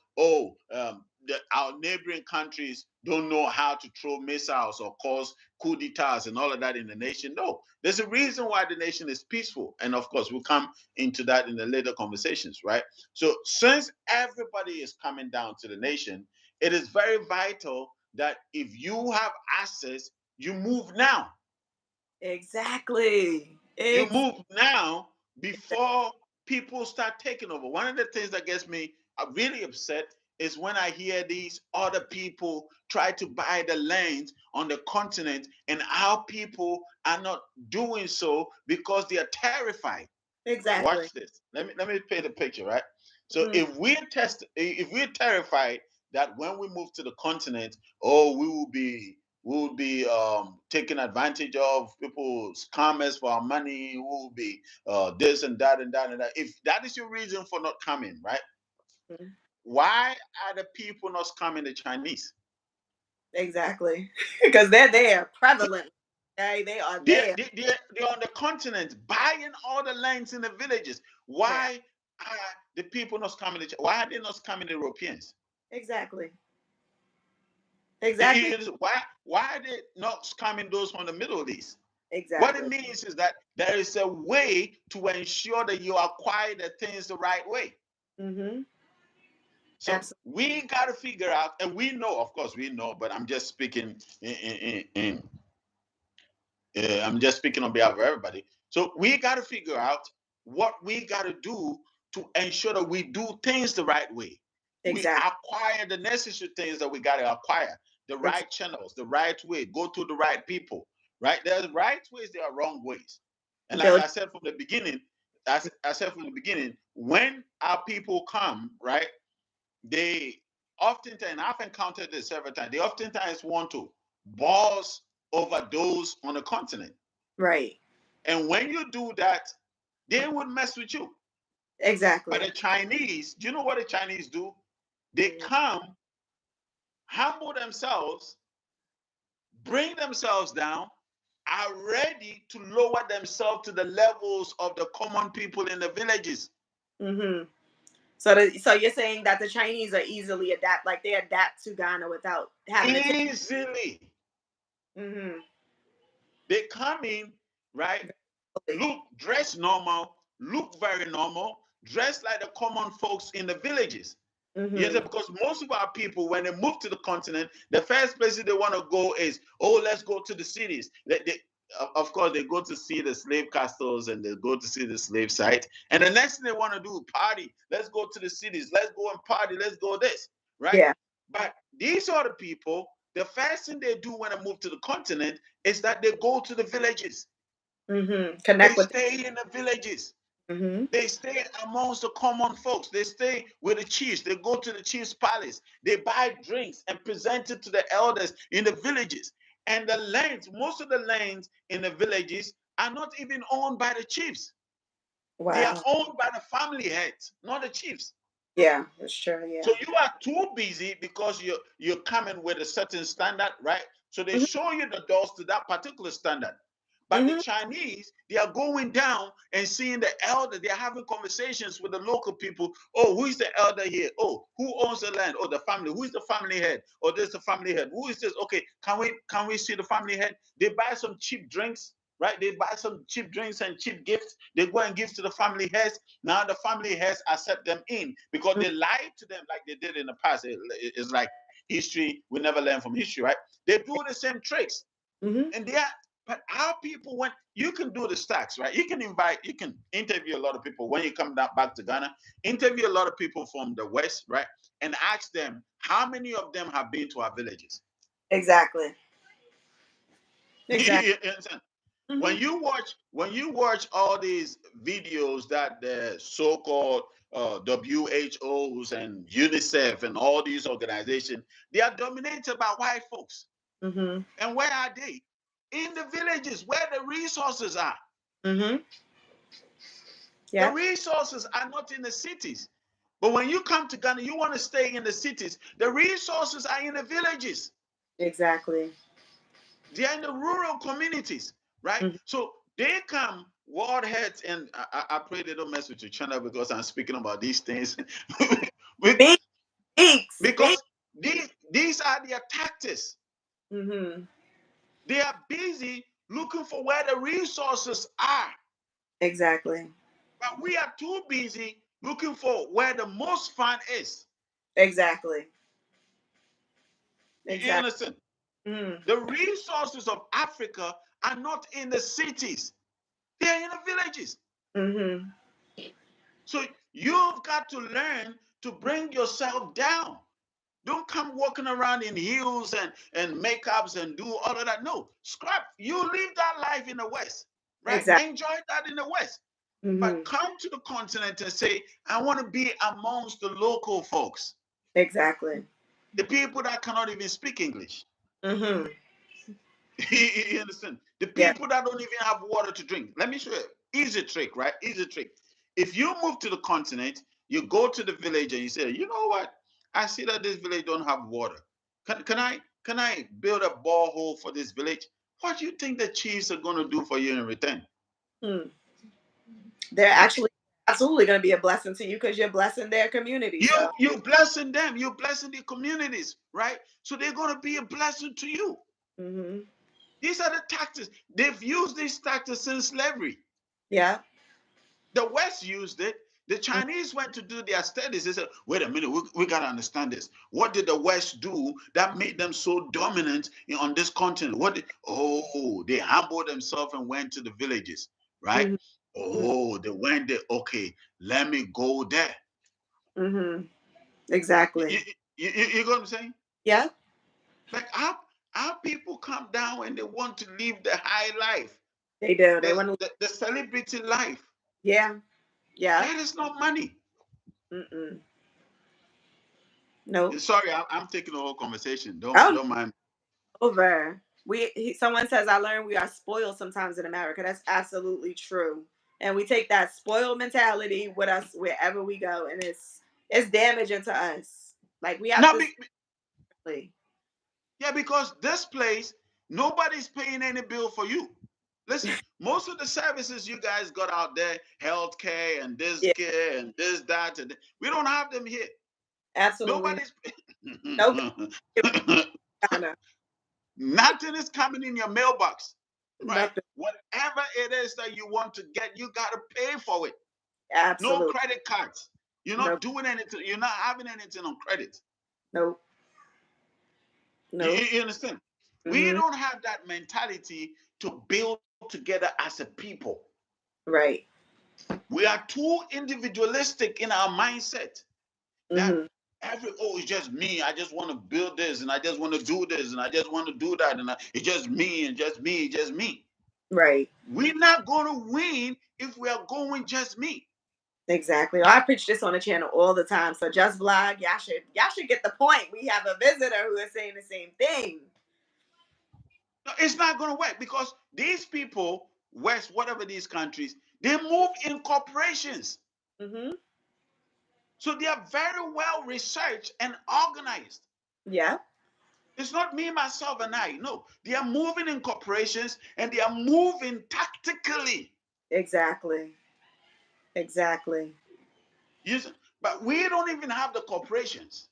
our neighboring countries don't know how to throw missiles or cause coup d'etats and all of that in the nation. No, there's a reason why the nation is peaceful, and of course we'll come into that in the later conversations, right? So since everybody is coming down to the nation, it is very vital that if you have access, you move now. Exactly. You Exactly. move now before people start taking over. One of the things that gets me really upset is when I hear these other people try to buy the land on the continent and how people are not doing so because they are terrified. Exactly. Watch this. Let me paint a picture, right? So Mhm. if we're terrified that when we move to the continent, oh, we will be taking advantage of people's comments for our money. We will be this and that and that and that. If that is your reason for not coming, right? Mhm. Why are the people not scamming the Chinese? Exactly. Because they're there prevalent. Okay, they are They're, there. they- they're, they're on the continent buying all the lands in the villages. There. Why are the people not scamming why are they not scamming the Europeans? Exactly. Exactly. Why are they not scamming those from the Middle East? What it Exactly. means is that there is a way to ensure that you acquire the things the right way. Mm-hmm. So Absolutely. we got to figure out, and we know, of course, we know, but I'm just speaking I'm just speaking on behalf of everybody. So we got to figure out what we got to do to ensure that we do things the right way. We Exactly. acquire the necessary things that we got to acquire, the right channels, the right way, go to the right people, right? There's right ways, there are wrong ways. And like Build. I said from the beginning, I said from the beginning, when our people come, right, they oftentimes, and I've encountered this several times, they oftentimes want to boss over those on the continent. Right. And when you do that, they would mess with you. But Exactly. the Chinese, do you know what the Chinese do? They Mm-hmm. come, humble themselves, bring themselves down, are ready to lower themselves to the levels of the common people in the villages. Mm-hmm. So you're saying that the Chinese are easily adapt, like they adapt to Ghana without having to take. Easily. Mm-hmm. They come in, right? Look, dress normal, look very normal, dress like the common folks in the villages. Yes, Mm-hmm. because most of our people, when they move to the continent, the first places they want to go is, oh, let's go to the cities. Of course, they go to see the slave castles and they go to see the slave site. And the next thing they want to do, party. Let's go to the cities. Let's go and party. Let's go this, right? Yeah. But these are the people, the first thing they do when they move to the continent is that they go to the villages. Mm-hmm. They Connect with. stay in the villages. Mm-hmm. They stay amongst the common folks. They stay with the chiefs. They go to the chief's palace. They buy drinks and present it to the elders in the villages. And the lands, most of the lands in the villages are not even owned by the chiefs. They are Wow. owned by the family heads, not the chiefs. Yeah, that's true. So Yeah. you are too busy because you're coming with a certain standard, right? So they Mm-hmm. show you the doors to that particular standard. But the Mm-hmm. Chinese, they are going down and seeing the elder. They're having conversations with the local people. Oh, who is the elder here? Oh, who owns the land? Oh, the family. Who is the family head? Oh, there's the family head. Who is this? Okay, can we see the family head? They buy some cheap drinks, right? They buy some cheap drinks and cheap gifts. They go and give to the family heads. Now the family heads accept them in because they lied to them like they did in the past. It's like history. We never learn from history, right? They do the same tricks, Mm-hmm. and they are. But our people, when you can do the stacks, right? You can interview a lot of people when you come back to Ghana. Interview a lot of people from the West, right? And ask them how many of them have been to our villages. Exactly. Exactly. You understand? Mm-hmm. When you watch all these videos that the so-called WHOs and UNICEF and all these organizations, they are dominated by white folks. Mm-hmm. And where are they? In the villages where the resources are. Mm-hmm. The Yep. resources are not in the cities. But when you come to Ghana, you want to stay in the cities. The resources are in the villages. Exactly. They're in the rural communities, right? Mm-hmm. So they come, world heads, and I pray they don't mess with your channel because I'm speaking about these things. Speak. Speak. Because these are their tactics. Mm-hmm. They are busy looking for where the resources are. Exactly. But we are too busy looking for where the most fun is. Exactly. You Exactly. understand? Mm-hmm. The resources of Africa are not in the cities, they're in the villages. Mm-hmm. So you've got to learn to bring yourself down. Don't come walking around in heels and makeups and do all of that. No, scrap. You live that life in the West, right? Exactly. Enjoy that in the West. But Mm-hmm. come to the continent and say, I want to be amongst the local folks, Exactly. the people that cannot even speak English. Mm-hmm. You understand? The Yeah. people that don't even have water to drink. Let me show you. Easy trick, right? Easy trick. If you move to the continent, you go to the village and you say, you know what? I see that this village don't have water. Can I build a borehole for this village? What do you think the chiefs are going to do for you in return? Hmm. They're actually. absolutely going to be a blessing to you because you're blessing their community. So, You're blessing them. You're blessing the communities, right? So they're going to be a blessing to you. hmm These are the tactics. They've used these tactics since slavery. yeah. The West used it. The Mm-hmm. Chinese went to do their studies. They said, wait a minute, we got to understand this. What did the West do that made them so dominant on this continent? They humbled themselves and went to the villages, right? Oh, they went there. Okay, let me go there. hmm You, Exactly. you know what I'm saying? Yeah, Like our people come down and they want to live the high life, they do. They the, want to, the, the celebrity life. yeah, yeah. That is not money. Mm-mm. Nope. Sorry, I'm taking the whole conversation. Oh, Don't mind. over. Someone says, I learned we are spoiled sometimes in America. That's absolutely true. And we take that spoiled mentality with us wherever we go, and it's damaging to us. Like we have Now, to. yeah, because this place, nobody's paying any bill for you. Listen, most of the services you guys got out there, healthcare and this Yeah, care and this, that, and we don't have them here. absolutely. Nobody's No, kind nothing is coming in your mailbox, right? nothing. Whatever it is that you want to get, you got to pay for it. No Absolutely. credit cards. You're No, not doing anything. You're not having anything on credit. no, no. You understand? We hmm don't have that mentality to build together as a people. Right. We are too individualistic in our mindset that hmm it's just me. I just want to build this and I just want to do this and I just want to do that it's just me and just me, just me. Right. We're not going to win if we are going just me. Exactly. I preach this on the channel all the time. So just vlog, y'all should get the point. We have a visitor who is saying the same thing. No, it's not going to work because these people, West, whatever these countries, they move in corporations. hmm So they are very well researched and organized. Yeah. It's not me, myself, and I. No, they are moving in corporations and they are moving tactically. Exactly. Exactly. But we don't even have the corporations.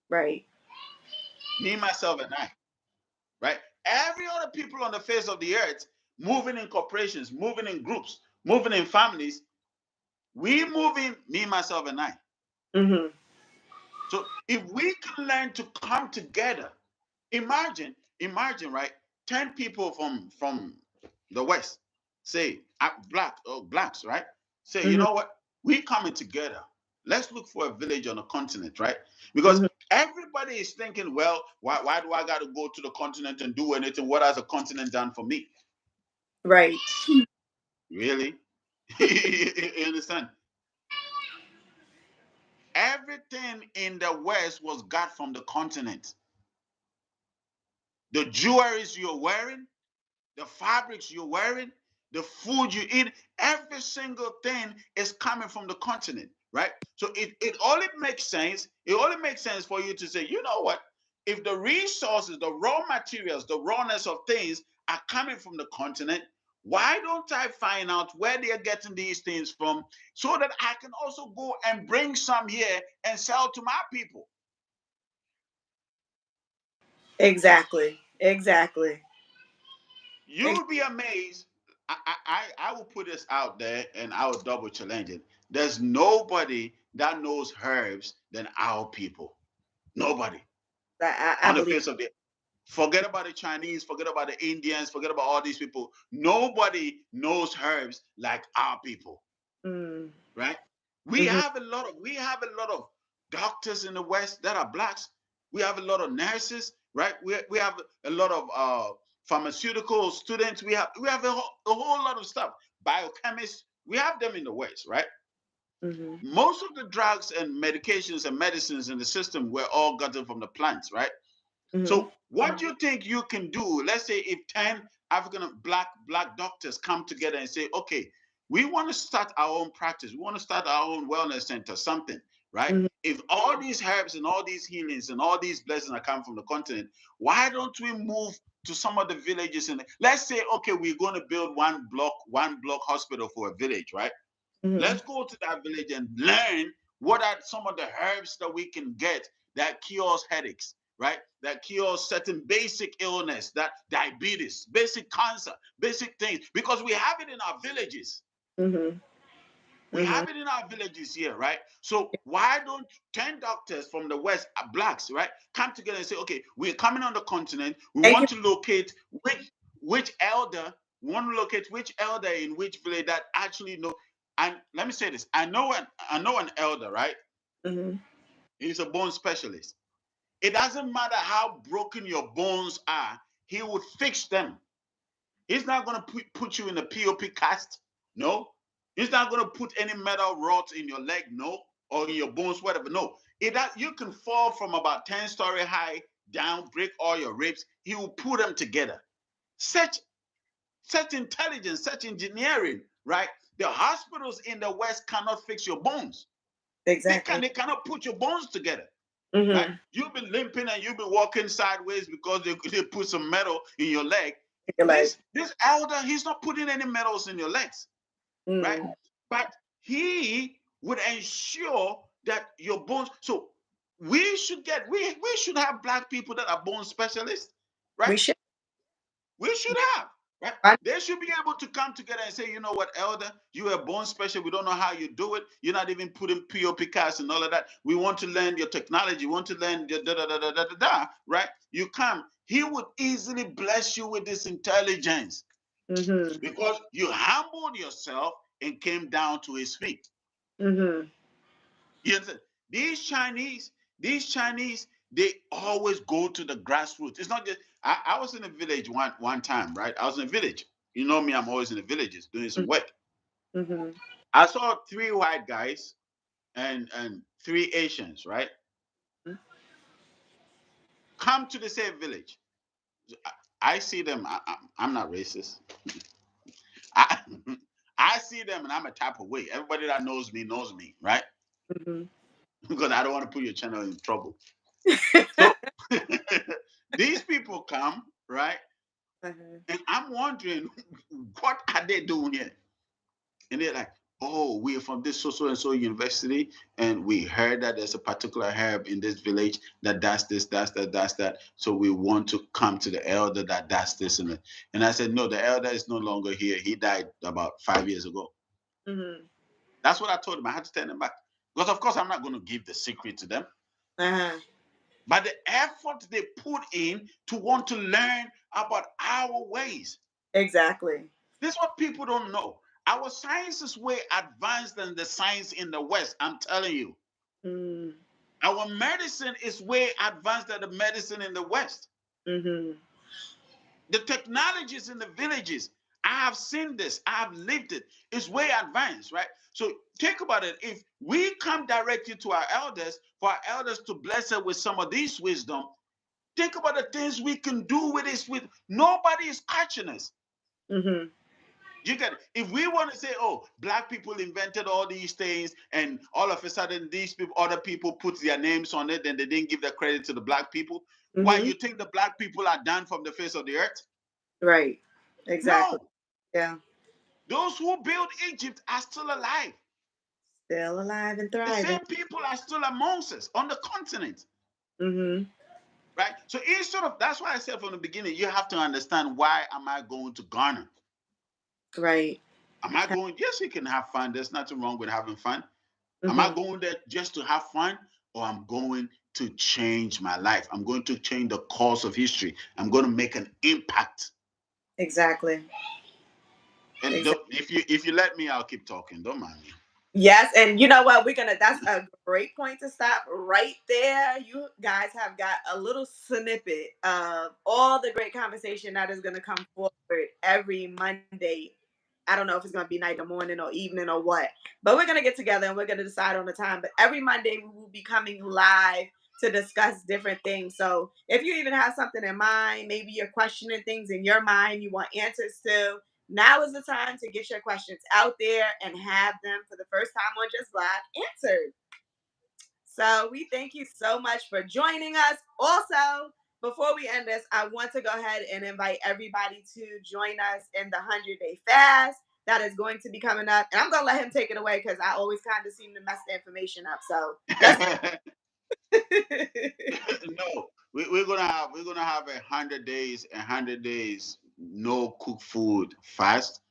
Right. Me, myself, and I. Right? Every other people on the face of the earth moving in corporations, moving in groups, moving in families. We moving, me, myself, and I. hmm So if we can learn to come together, imagine, right? 10 people from the West, say blacks, right? Say, you hmm know what? We coming together. Let's look for a village on a continent, right? Because hmm everybody is thinking, well, why do I got to go to the continent and do anything? What has the continent done for me? Right. Really? You understand? Everything in the West was got from the continent. The jewelries you're wearing, the fabrics you're wearing, the food you eat, every single thing is coming from the continent, right? So it only makes sense. It only makes sense for you to say, you know what? If the resources, the raw materials, the rawness of things are coming from the continent, why don't I find out where they are getting these things from so that I can also go and bring some here and sell to my people? Exactly. Exactly. You would be amazed. I will put this out there and I will double challenge it. There's nobody that knows herbs than our people. Nobody I on the believe. face of the earth. Forget about the Chinese, forget about the Indians, forget about all these people. Nobody knows herbs like our people, Mm. right? hmm We have a lot of doctors in the West that are blacks. We have a lot of nurses, right? We have a lot of pharmaceutical students. We have a whole lot of stuff. Biochemists, we have them in the West, right? hmm Most of the drugs and medications and medicines in the system were all gotten from the plants, right? hmm So what do you think you can do? Let's say if 10 African black doctors come together and say, okay, we want to start our own practice. We want to start our own wellness center, something, right? hmm If all these herbs and all these healings and all these blessings are coming from the continent, why don't we move to some of the villages? And let's say, okay, we're going to build one block hospital for a village, right? Mm-hmm. Let's go to that village and learn what are some of the herbs that we can get that cures headaches, right? That cures certain basic illness, that diabetes, basic cancer, basic things, because we have it in our villages. Mm-hmm. We Mm-hmm. have it in our villages here, right? So why don't 10 doctors from the West, blacks, right, come together and say, okay, we're coming on the continent. We Thank you. want to locate which elder, we want to locate which elder in which village that actually know. And let me say this: I know an elder, right? Mm-hmm. He's a bone specialist. It doesn't matter how broken your bones are, he would fix them. He's not going to put you in a POP cast. No. He's not going to put any metal rods in your leg. No. Or in your bones, whatever. No. You can fall from about 10-story high down, break all your ribs. He will put them together. Such such intelligence, such engineering, right? The hospitals in the West cannot fix your bones. Exactly. They cannot put your bones together. Right? Mm-hmm. You've been limping and you've been walking sideways because they put some metal in your leg. You're like, This elder, he's not putting any metals in your legs, right? mm, But he would ensure that your bones. So we should have black people that are bone specialists, right? we should. We should have, right? I, They should be able to come together and say, you know what, elder, you are bone special. We don't know how you do it. You're not even putting POP casts and all of that. We want to learn your technology. We want to learn da da da da da da da, da, right? You come. He would easily bless you with this intelligence mm-hmm. because you humbled yourself and came down to his feet. Mm-hmm. You understand? These Chinese, these Chinese, they always go to the grassroots. It's not just. I was in a village one time, right? I was in a village. You know me, I'm always in the villages doing some work. Mm-hmm. I saw three white guys and three Asians, right? Come to the same village. I, I see them. I'm not racist. I, I see them and I'm a type of way. Everybody that knows me, right? Mm-hmm. Because I don't want to put your channel in trouble. So these people come, right? Uh-huh. And I'm wondering, what are they doing here? And they're like, oh, we are from this so and so university, and we heard that there's a particular herb in this village that does this, does that. So we want to come to the elder that does this and that. And I said, no, the elder is no longer here. He died about 5 years ago. Mm-hmm. That's what I told him. I had to turn them back. Because of course I'm not going to give the secret to them. Uh-huh. But the effort they put in to want to learn about our ways. Exactly. This is what people don't know. Our science is way advanced than the science in the West. I'm telling you. Mm. Our medicine is way advanced than the medicine in the West. Mm-hmm. The technologies in the villages, I have seen this, I have lived it. It's way advanced, right? So think about it. If we come directly to our elders, for our elders to bless us with some of these wisdom, think about the things we can do with this. With nobody is catching us. Mm-hmm. You get it? If we want to say, oh, black people invented all these things, and all of a sudden these people, other people put their names on it, and they didn't give the credit to the black people. Why Mm-hmm. you think the black people are done from the face of the earth? Right. Exactly. No. Yeah. Those who built Egypt are still alive. Still alive and The thriving. same people are still amongst us on the continent. Mm-hmm. Right? So instead of that's why I said from the beginning, you have to understand why am I going to Ghana? Right. Am I going? Yes, you can have fun. There's nothing wrong with having fun. Am I Mm-hmm. going there just to have fun? Or I'm going to change my life? I'm going to change the course of history. I'm going to make an impact. Exactly. And Exactly. if you let me, I'll keep talking. Don't mind me. Yes, and you know what? That's a great point to stop right there. You guys have got a little snippet of all the great conversation that is gonna come forward every Monday. I don't know if it's gonna be night or morning or evening or what, but we're gonna get together and we're gonna decide on the time. But every Monday we will be coming live to discuss different things. So if you even have something in mind, maybe you're questioning things in your mind you want answers to, now is the time to get your questions out there and have them for the first time on Just Black answered. So we thank you so much for joining us. Also, before we end this, I want to go ahead and invite everybody to join us in the 100-day fast. that is going to be coming up. And I'm gonna let him take it away because I always kind of seem to mess the information up. So let's. No, we're gonna have 100 days, 100 days no cook food fast.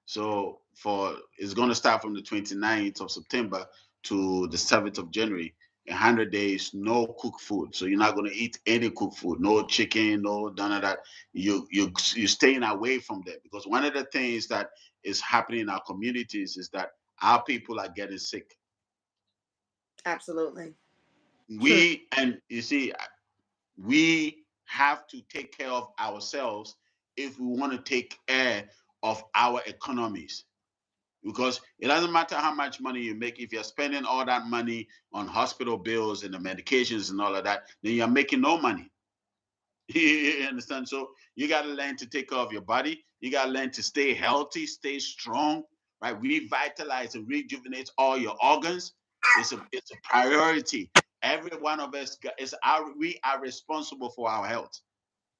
So for it's gonna start from the 29th of September to the 7th of January. 100 days no cook food. So you're not gonna eat any cooked food, no chicken, no none of that. You're staying away from that because one of the things that is happening in our communities is that our people are getting sick. Absolutely. We and you see we have to take care of ourselves if we want to take care of our economies because it doesn't matter how much money you make if you're spending all that money on hospital bills and the medications and all of that, then you're making no money. You understand? So you got to learn to take care of your body. You got to learn to stay healthy, stay strong, right? Revitalize and rejuvenate all your organs. It's a priority. Every one of us we are responsible for our health.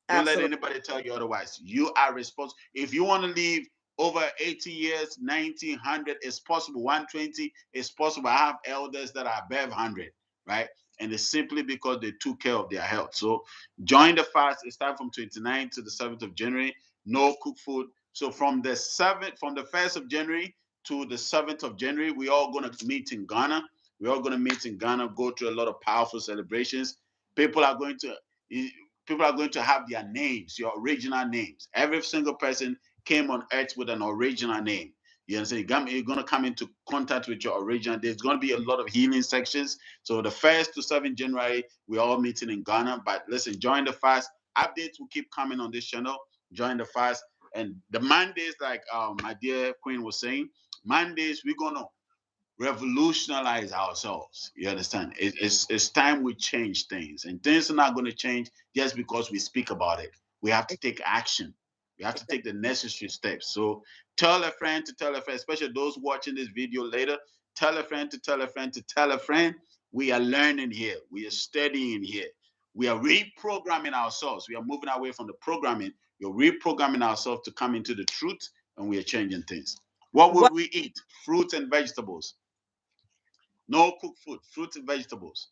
Don't let Absolutely. anybody tell you otherwise. You are responsible. If you want to live over 80 years, 90, 100, it's possible. 120 is possible. I have elders that are above 100, right? And it's simply because they took care of their health. So join the fast. It starts from 29th to the 7th of January. No cooked food. So from the 1st of January to the 7th of January, we're all going to meet in Ghana. We're all going to meet in Ghana, go through a lot of powerful celebrations. People are going to people are going to have their names, your original names. Every single person came on earth with an original name. You understand? You're going to come into contact with your original. There's going to be a lot of healing sections. So the 1st to 7th January, we're all meeting in Ghana. But listen, join the fast. Updates will keep coming on this channel. Join the fast. And the Mondays, like my dear Queen was saying, Mondays, we're going to revolutionize ourselves. You understand? It's time we change things, and things are not going to change just because we speak about it. We have to take action. We have to take the necessary steps. So tell a friend to tell a friend, especially those watching this video later. Tell a friend to tell a friend to tell a friend. We are learning here. We are studying here. We are reprogramming ourselves. We are moving away from the programming. We're reprogramming ourselves to come into the truth, and we are changing things. What What would we eat? Fruits and vegetables. No cooked food, fruits and vegetables.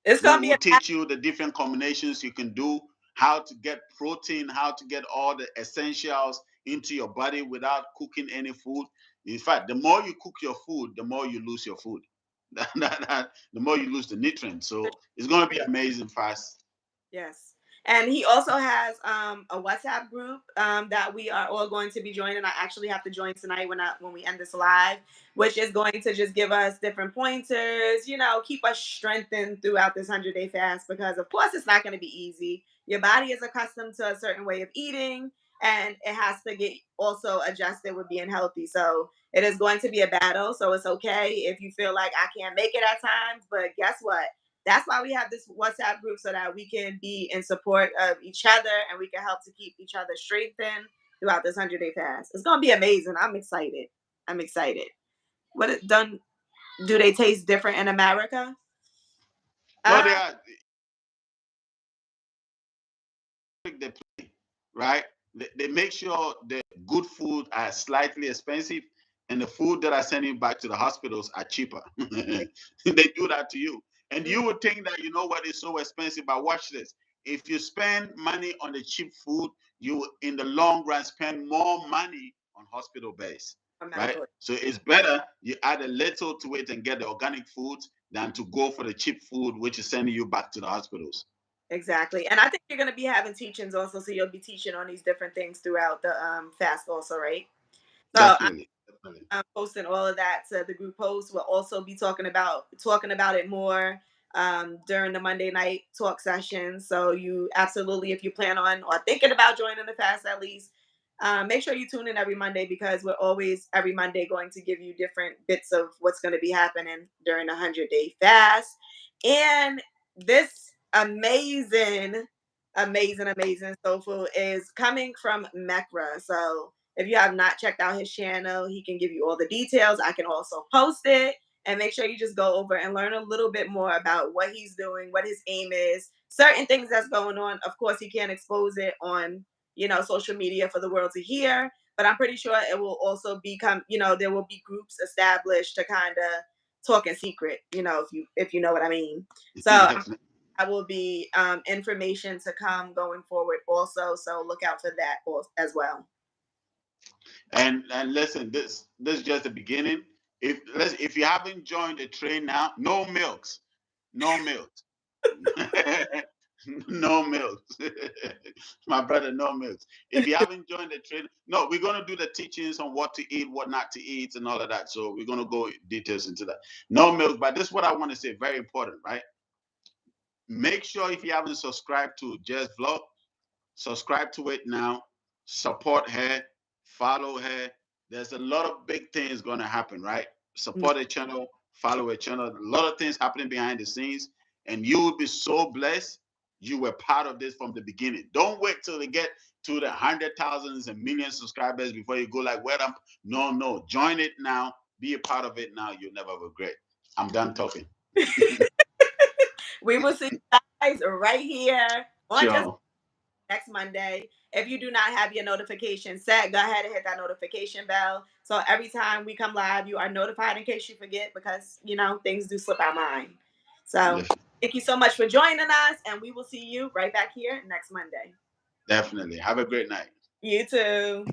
it's We gonna be will a teach you the different combinations you can do, how to get protein, how to get all the essentials into your body without cooking any food. In fact, the more you cook your food, the more you lose your food. The more you lose the nutrients. So it's going to be amazing fast. Yes. And he also has a WhatsApp group that we are all going to be joining. I actually have to join tonight when we end this live, which is going to just give us different pointers, keep us strengthened throughout this 100-day fast because of course it's not going to be easy. Your body is accustomed to a certain way of eating and it has to get also adjusted with being healthy. So it is going to be a battle. So it's okay if you feel like I can't make it at times, but guess what? That's why we have this WhatsApp group so that we can be in support of each other and we can help to keep each other strengthened throughout this 100-day fast. It's gonna be amazing. I'm excited. I'm excited. What it done? Do they taste different in America? No, they Uh, are. They right? They make sure the good food are slightly expensive and the food that are sending back to the hospitals are cheaper. They do that to you. And you would think that you know what is so expensive, but watch this. If you spend money on the cheap food, you in the long run spend more money on hospital beds, for right? medical. So it's better you add a little to it and get the organic foods than to go for the cheap food, which is sending you back to the hospitals. Exactly. And I think you're gonna be having teachings also, so you'll be teaching on these different things throughout the fast also, right? So Definitely, definitely. posting all of that to the group post. We'll also be talking about it more during the Monday night talk session. So you absolutely, if you plan on or thinking about joining the fast at least, make sure you tune in every Monday because we're always every Monday going to give you different bits of what's going to be happening during the 100-day fast. And this amazing soul food is coming from Mekra. So if you have not checked out his channel, he can give you all the details. I can also post it and make sure you just go over and learn a little bit more about what he's doing, what his aim is, certain things that's going on. Of course, he can't expose it on, social media for the world to hear, but I'm pretty sure it will also become, there will be groups established to kind of talk in secret, if you know what I mean. So Definitely. that will be information to come going forward also. So look out for that as well. And listen, this is just the beginning. If you haven't joined the train now, no milks, no milks, no milks. My brother, no milks. If you haven't joined the train, no, we're gonna do the teachings on what to eat, what not to eat, and all of that. So we're gonna go details into that. No milk, but this is what I want to say. Very important, right? Make sure if you haven't subscribed to Just Vlog, subscribe to it now, support her, follow her. There's a lot of big things going to happen, right? Support a channel, follow a channel. A lot of things happening behind the scenes, and you will be so blessed. You were part of this from the beginning. Don't wait till they get to the hundred thousands and millions subscribers before you go like, "Where am?" No, no. Join it now. Be a part of it now. You'll never regret. I'm done talking. We will see you guys right here on Just Sure. next Monday. If you do not have your notification set, go ahead and hit that notification bell. So every time we come live, you are notified in case you forget because, things do slip our mind. So thank you so much for joining us, and we will see you right back here next Monday. Definitely. Have a great night. You too.